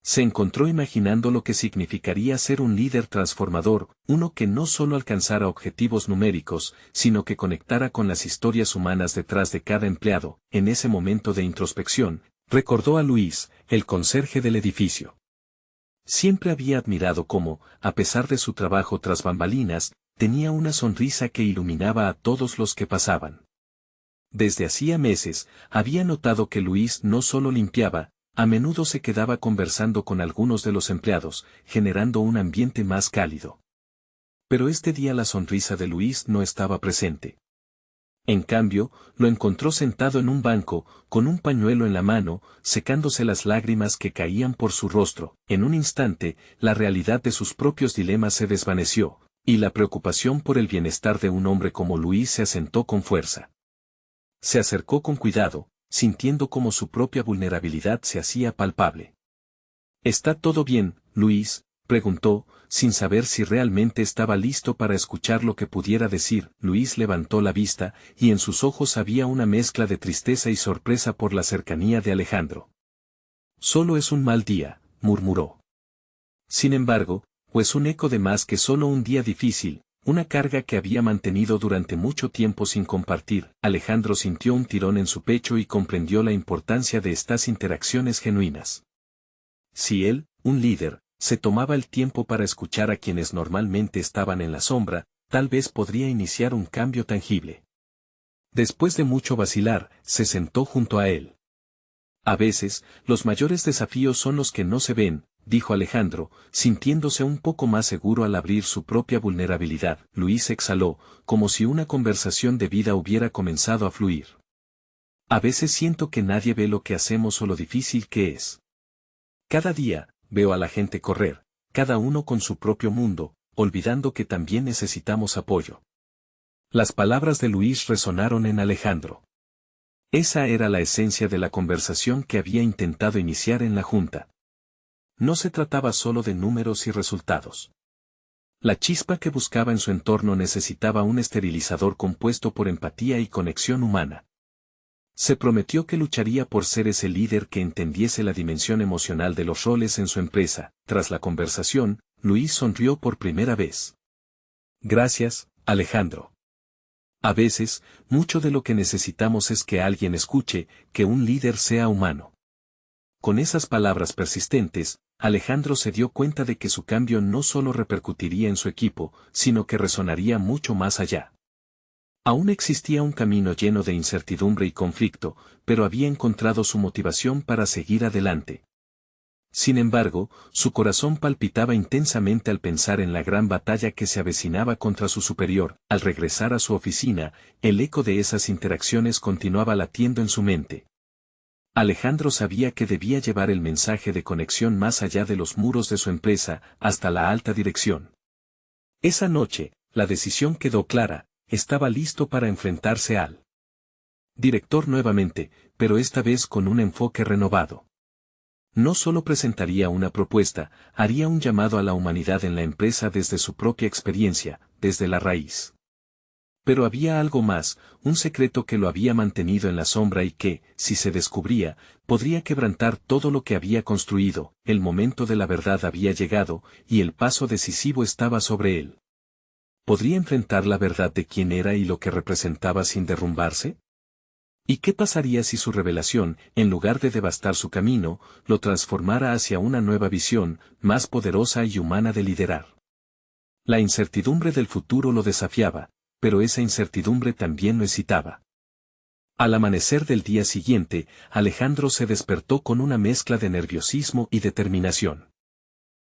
Se encontró imaginando lo que significaría ser un líder transformador, uno que no solo alcanzara objetivos numéricos, sino que conectara con las historias humanas detrás de cada empleado. En ese momento de introspección, recordó a Luis, el conserje del edificio. Siempre había admirado cómo, a pesar de su trabajo tras bambalinas, tenía una sonrisa que iluminaba a todos los que pasaban. Desde hacía meses, había notado que Luis no solo limpiaba, a menudo se quedaba conversando con algunos de los empleados, generando un ambiente más cálido. Pero este día la sonrisa de Luis no estaba presente. En cambio, lo encontró sentado en un banco, con un pañuelo en la mano, secándose las lágrimas que caían por su rostro. En un instante, la realidad de sus propios dilemas se desvaneció, y la preocupación por el bienestar de un hombre como Luis se asentó con fuerza. Se acercó con cuidado, sintiendo cómo su propia vulnerabilidad se hacía palpable. ¿Está todo bien, Luis?, preguntó, sin saber si realmente estaba listo para escuchar lo que pudiera decir. Luis levantó la vista, y en sus ojos había una mezcla de tristeza y sorpresa por la cercanía de Alejandro. Solo es un mal día, murmuró. Sin embargo, pues un eco de más que solo un día difícil, una carga que había mantenido durante mucho tiempo sin compartir. Alejandro sintió un tirón en su pecho y comprendió la importancia de estas interacciones genuinas. Si él, un líder, se tomaba el tiempo para escuchar a quienes normalmente estaban en la sombra, tal vez podría iniciar un cambio tangible. Después de mucho vacilar, se sentó junto a él. A veces, los mayores desafíos son los que no se ven, dijo Alejandro, sintiéndose un poco más seguro al abrir su propia vulnerabilidad. Luis exhaló, como si una conversación de vida hubiera comenzado a fluir. A veces siento que nadie ve lo que hacemos o lo difícil que es. Cada día, veo a la gente correr, cada uno con su propio mundo, olvidando que también necesitamos apoyo. Las palabras de Luis resonaron en Alejandro. Esa era la esencia de la conversación que había intentado iniciar en la junta. No se trataba solo de números y resultados. La chispa que buscaba en su entorno necesitaba un esterilizador compuesto por empatía y conexión humana. Se prometió que lucharía por ser ese líder que entendiese la dimensión emocional de los roles en su empresa. Tras la conversación, Luis sonrió por primera vez. Gracias, Alejandro. A veces, mucho de lo que necesitamos es que alguien escuche, que un líder sea humano. Con esas palabras persistentes, Alejandro se dio cuenta de que su cambio no solo repercutiría en su equipo, sino que resonaría mucho más allá. Aún existía un camino lleno de incertidumbre y conflicto, pero había encontrado su motivación para seguir adelante. Sin embargo, su corazón palpitaba intensamente al pensar en la gran batalla que se avecinaba contra su superior. Al regresar a su oficina, el eco de esas interacciones continuaba latiendo en su mente. Alejandro sabía que debía llevar el mensaje de conexión más allá de los muros de su empresa, hasta la alta dirección. Esa noche, la decisión quedó clara, estaba listo para enfrentarse al director nuevamente, pero esta vez con un enfoque renovado. No solo presentaría una propuesta, haría un llamado a la humanidad en la empresa desde su propia experiencia, desde la raíz. Pero había algo más, un secreto que lo había mantenido en la sombra y que, si se descubría, podría quebrantar todo lo que había construido. El momento de la verdad había llegado, y el paso decisivo estaba sobre él. ¿Podría enfrentar la verdad de quién era y lo que representaba sin derrumbarse? ¿Y qué pasaría si su revelación, en lugar de devastar su camino, lo transformara hacia una nueva visión, más poderosa y humana de liderar? La incertidumbre del futuro lo desafiaba, pero esa incertidumbre también lo excitaba. Al amanecer del día siguiente, Alejandro se despertó con una mezcla de nerviosismo y determinación.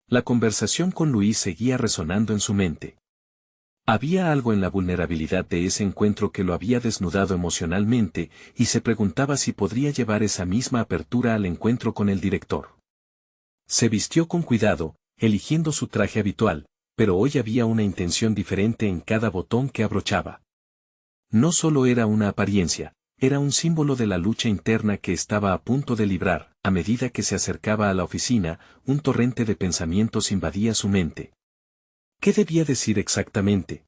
La conversación con Luis seguía resonando en su mente. Había algo en la vulnerabilidad de ese encuentro que lo había desnudado emocionalmente, y se preguntaba si podría llevar esa misma apertura al encuentro con el director. Se vistió con cuidado, eligiendo su traje habitual, pero hoy había una intención diferente en cada botón que abrochaba. No solo era una apariencia, era un símbolo de la lucha interna que estaba a punto de librar. A medida que se acercaba a la oficina, un torrente de pensamientos invadía su mente. ¿Qué debía decir exactamente?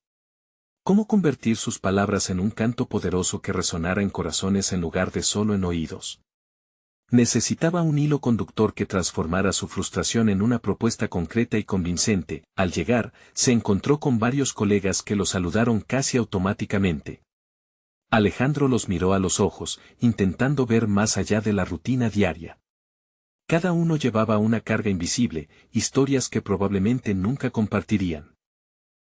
¿Cómo convertir sus palabras en un canto poderoso que resonara en corazones en lugar de solo en oídos? Necesitaba un hilo conductor que transformara su frustración en una propuesta concreta y convincente. Al llegar, se encontró con varios colegas que lo saludaron casi automáticamente. Alejandro los miró a los ojos, intentando ver más allá de la rutina diaria. Cada uno llevaba una carga invisible, historias que probablemente nunca compartirían.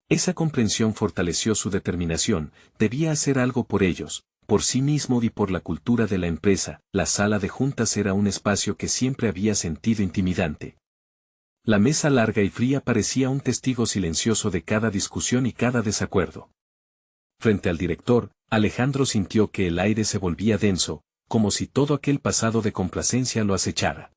Esa comprensión fortaleció su determinación, debía hacer algo por ellos, por sí mismo y por la cultura de la empresa. La sala de juntas era un espacio que siempre había sentido intimidante. La mesa larga y fría parecía un testigo silencioso de cada discusión y cada desacuerdo. Frente al director, Alejandro sintió que el aire se volvía denso, como si todo aquel pasado de complacencia lo acechara.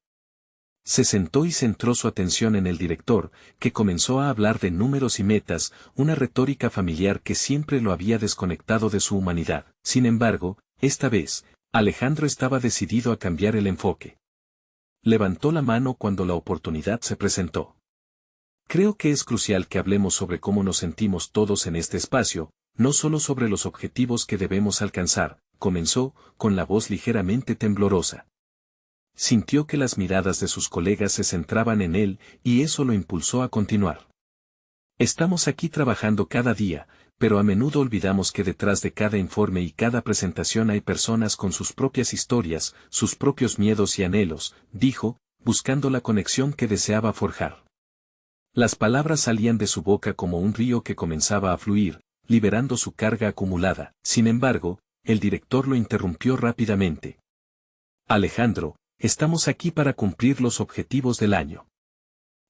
Se sentó y centró su atención en el director, que comenzó a hablar de números y metas, una retórica familiar que siempre lo había desconectado de su humanidad. Sin embargo, esta vez, Alejandro estaba decidido a cambiar el enfoque. Levantó la mano cuando la oportunidad se presentó. Creo que es crucial que hablemos sobre cómo nos sentimos todos en este espacio, no solo sobre los objetivos que debemos alcanzar, comenzó, con la voz ligeramente temblorosa. Sintió que las miradas de sus colegas se centraban en él, y eso lo impulsó a continuar. Estamos aquí trabajando cada día, pero a menudo olvidamos que detrás de cada informe y cada presentación hay personas con sus propias historias, sus propios miedos y anhelos, dijo, buscando la conexión que deseaba forjar. Las palabras salían de su boca como un río que comenzaba a fluir, liberando su carga acumulada. Sin embargo, el director lo interrumpió rápidamente. Alejandro, estamos aquí para cumplir los objetivos del año.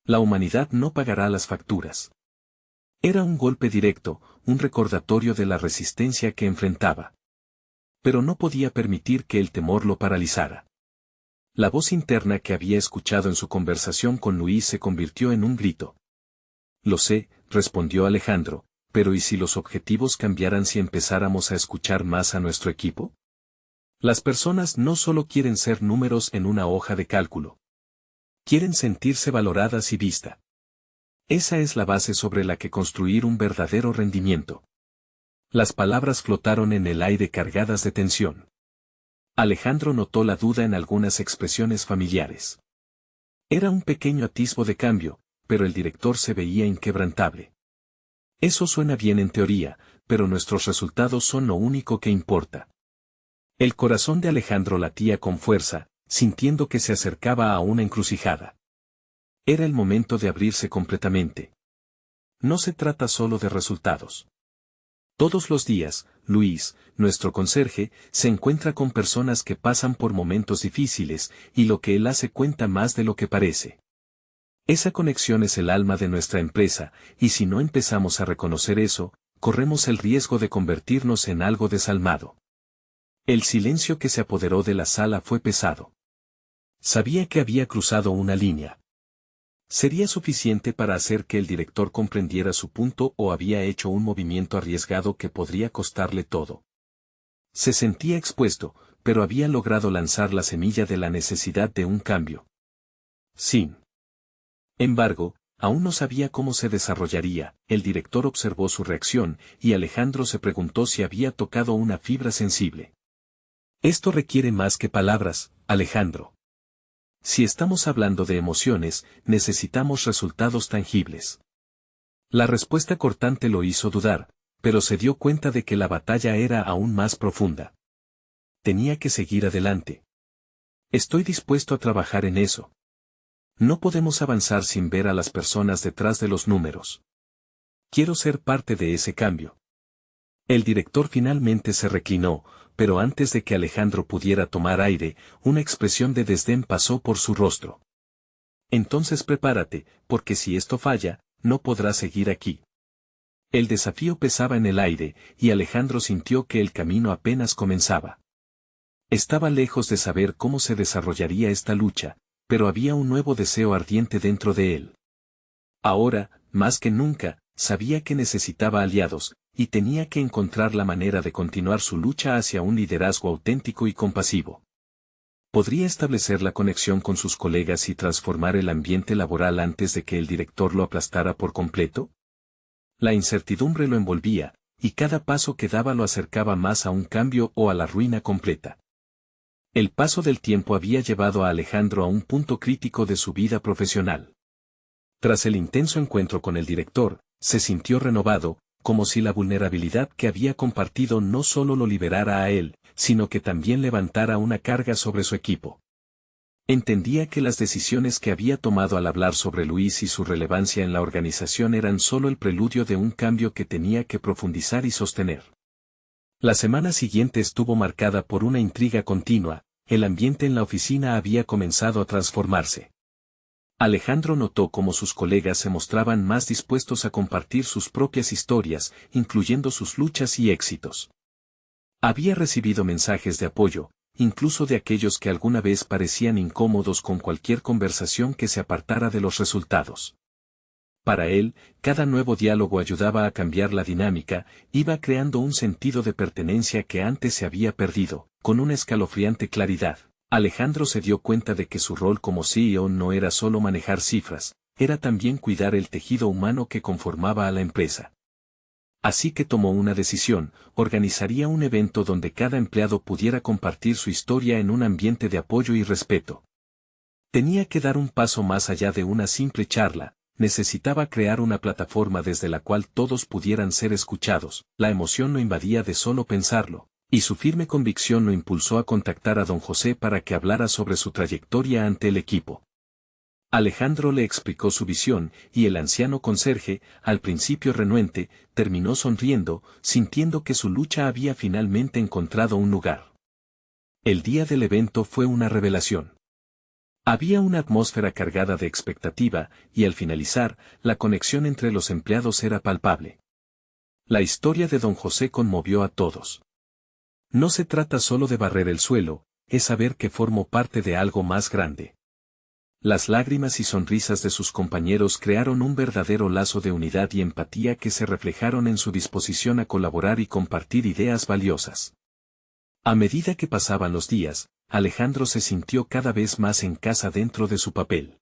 La humanidad no pagará las facturas. Era un golpe directo, un recordatorio de la resistencia que enfrentaba. Pero no podía permitir que el temor lo paralizara. La voz interna que había escuchado en su conversación con Luis se convirtió en un grito. Lo sé, respondió Alejandro, pero ¿y si los objetivos cambiaran si empezáramos a escuchar más a nuestro equipo? Las personas no solo quieren ser números en una hoja de cálculo. Quieren sentirse valoradas y vista. Esa es la base sobre la que construir un verdadero rendimiento. Las palabras flotaron en el aire cargadas de tensión. Alejandro notó la duda en algunas expresiones familiares. Era un pequeño atisbo de cambio, pero el director se veía inquebrantable. Eso suena bien en teoría, pero nuestros resultados son lo único que importa. El corazón de Alejandro latía con fuerza, sintiendo que se acercaba a una encrucijada. Era el momento de abrirse completamente. No se trata solo de resultados. Todos los días, Luis, nuestro conserje, se encuentra con personas que pasan por momentos difíciles, y lo que él hace cuenta más de lo que parece. Esa conexión es el alma de nuestra empresa, y si no empezamos a reconocer eso, corremos el riesgo de convertirnos en algo desalmado. El silencio que se apoderó de la sala fue pesado. Sabía que había cruzado una línea. ¿Sería suficiente para hacer que el director comprendiera su punto o había hecho un movimiento arriesgado que podría costarle todo? Se sentía expuesto, pero había logrado lanzar la semilla de la necesidad de un cambio. Sin embargo, aún no sabía cómo se desarrollaría. El director observó su reacción, y Alejandro se preguntó si había tocado una fibra sensible. Esto requiere más que palabras, Alejandro. Si estamos hablando de emociones, necesitamos resultados tangibles. La respuesta cortante lo hizo dudar, pero se dio cuenta de que la batalla era aún más profunda. Tenía que seguir adelante. Estoy dispuesto a trabajar en eso. No podemos avanzar sin ver a las personas detrás de los números. Quiero ser parte de ese cambio. El director finalmente se reclinó, pero antes de que Alejandro pudiera tomar aire, una expresión de desdén pasó por su rostro. Entonces prepárate, porque si esto falla, no podrás seguir aquí. El desafío pesaba en el aire, y Alejandro sintió que el camino apenas comenzaba. Estaba lejos de saber cómo se desarrollaría esta lucha, pero había un nuevo deseo ardiente dentro de él. Ahora, más que nunca, sabía que necesitaba aliados, y tenía que encontrar la manera de continuar su lucha hacia un liderazgo auténtico y compasivo. ¿Podría establecer la conexión con sus colegas y transformar el ambiente laboral antes de que el director lo aplastara por completo? La incertidumbre lo envolvía, y cada paso que daba lo acercaba más a un cambio o a la ruina completa. El paso del tiempo había llevado a Alejandro a un punto crítico de su vida profesional. Tras el intenso encuentro con el director, se sintió renovado, como si la vulnerabilidad que había compartido no solo lo liberara a él, sino que también levantara una carga sobre su equipo. Entendía que las decisiones que había tomado al hablar sobre Luis y su relevancia en la organización eran solo el preludio de un cambio que tenía que profundizar y sostener. La semana siguiente estuvo marcada por una intriga continua, el ambiente en la oficina había comenzado a transformarse. Alejandro notó cómo sus colegas se mostraban más dispuestos a compartir sus propias historias, incluyendo sus luchas y éxitos. Había recibido mensajes de apoyo, incluso de aquellos que alguna vez parecían incómodos con cualquier conversación que se apartara de los resultados. Para él, cada nuevo diálogo ayudaba a cambiar la dinámica, iba creando un sentido de pertenencia que antes se había perdido. Con una escalofriante claridad, Alejandro se dio cuenta de que su rol como CEO no era solo manejar cifras, era también cuidar el tejido humano que conformaba a la empresa. Así que tomó una decisión, organizaría un evento donde cada empleado pudiera compartir su historia en un ambiente de apoyo y respeto. Tenía que dar un paso más allá de una simple charla. Necesitaba crear una plataforma desde la cual todos pudieran ser escuchados. La emoción lo invadía de solo pensarlo, y su firme convicción lo impulsó a contactar a don José para que hablara sobre su trayectoria ante el equipo. Alejandro le explicó su visión, y el anciano conserje, al principio renuente, terminó sonriendo, sintiendo que su lucha había finalmente encontrado un lugar. El día del evento fue una revelación. Había una atmósfera cargada de expectativa, y al finalizar, la conexión entre los empleados era palpable. La historia de don José conmovió a todos. No se trata solo de barrer el suelo, es saber que formó parte de algo más grande. Las lágrimas y sonrisas de sus compañeros crearon un verdadero lazo de unidad y empatía que se reflejaron en su disposición a colaborar y compartir ideas valiosas. A medida que pasaban los días, Alejandro se sintió cada vez más en casa dentro de su papel.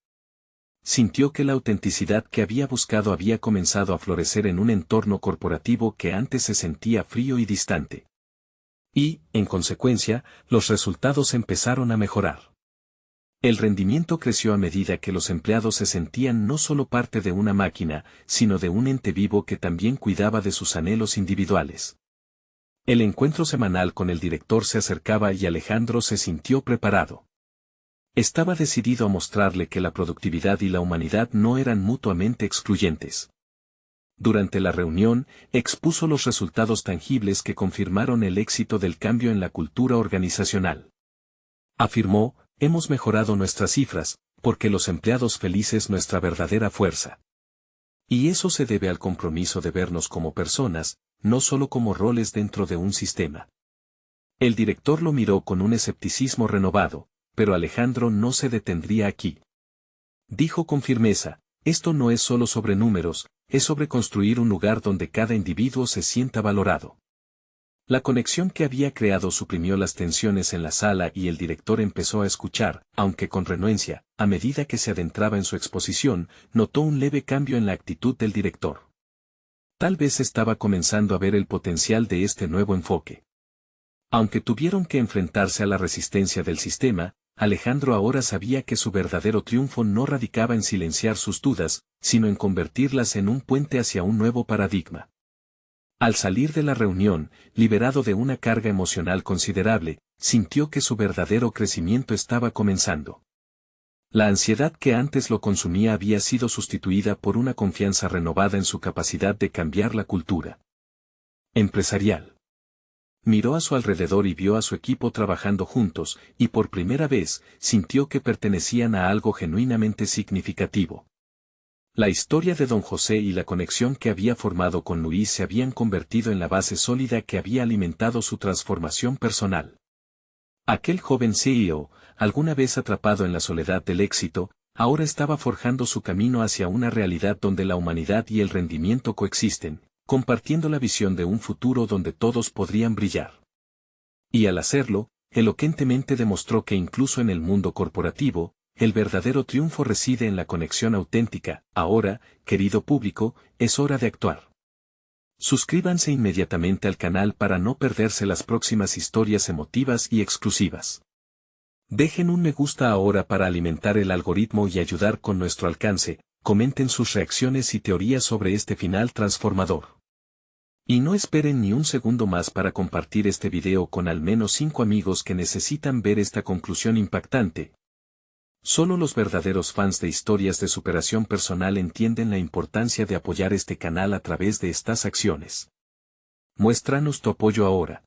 Sintió que la autenticidad que había buscado había comenzado a florecer en un entorno corporativo que antes se sentía frío y distante. Y, en consecuencia, los resultados empezaron a mejorar. El rendimiento creció a medida que los empleados se sentían no solo parte de una máquina, sino de un ente vivo que también cuidaba de sus anhelos individuales. El encuentro semanal con el director se acercaba y Alejandro se sintió preparado. Estaba decidido a mostrarle que la productividad y la humanidad no eran mutuamente excluyentes. Durante la reunión, expuso los resultados tangibles que confirmaron el éxito del cambio en la cultura organizacional. Afirmó, hemos mejorado nuestras cifras, porque los empleados felices nuestra verdadera fuerza. Y eso se debe al compromiso de vernos como personas, no solo como roles dentro de un sistema. El director lo miró con un escepticismo renovado, pero Alejandro no se detendría aquí. Dijo con firmeza, esto no es solo sobre números, es sobre construir un lugar donde cada individuo se sienta valorado. La conexión que había creado suprimió las tensiones en la sala y el director empezó a escuchar, aunque con renuencia, a medida que se adentraba en su exposición, notó un leve cambio en la actitud del director. Tal vez estaba comenzando a ver el potencial de este nuevo enfoque. Aunque tuvieron que enfrentarse a la resistencia del sistema, Alejandro ahora sabía que su verdadero triunfo no radicaba en silenciar sus dudas, sino en convertirlas en un puente hacia un nuevo paradigma. Al salir de la reunión, liberado de una carga emocional considerable, sintió que su verdadero crecimiento estaba comenzando. La ansiedad que antes lo consumía había sido sustituida por una confianza renovada en su capacidad de cambiar la cultura empresarial. Miró a su alrededor y vio a su equipo trabajando juntos, y por primera vez, sintió que pertenecían a algo genuinamente significativo. La historia de don José y la conexión que había formado con Luis se habían convertido en la base sólida que había alimentado su transformación personal. Aquel joven CEO, alguna vez atrapado en la soledad del éxito, ahora estaba forjando su camino hacia una realidad donde la humanidad y el rendimiento coexisten, compartiendo la visión de un futuro donde todos podrían brillar. Y al hacerlo, elocuentemente demostró que incluso en el mundo corporativo, el verdadero triunfo reside en la conexión auténtica. Ahora, querido público, es hora de actuar. Suscríbanse inmediatamente al canal para no perderse las próximas historias emotivas y exclusivas. Dejen un me gusta ahora para alimentar el algoritmo y ayudar con nuestro alcance, comenten sus reacciones y teorías sobre este final transformador. Y no esperen ni un segundo más para compartir este video con al menos 5 amigos que necesitan ver esta conclusión impactante. Solo los verdaderos fans de historias de superación personal entienden la importancia de apoyar este canal a través de estas acciones. Muéstranos tu apoyo ahora.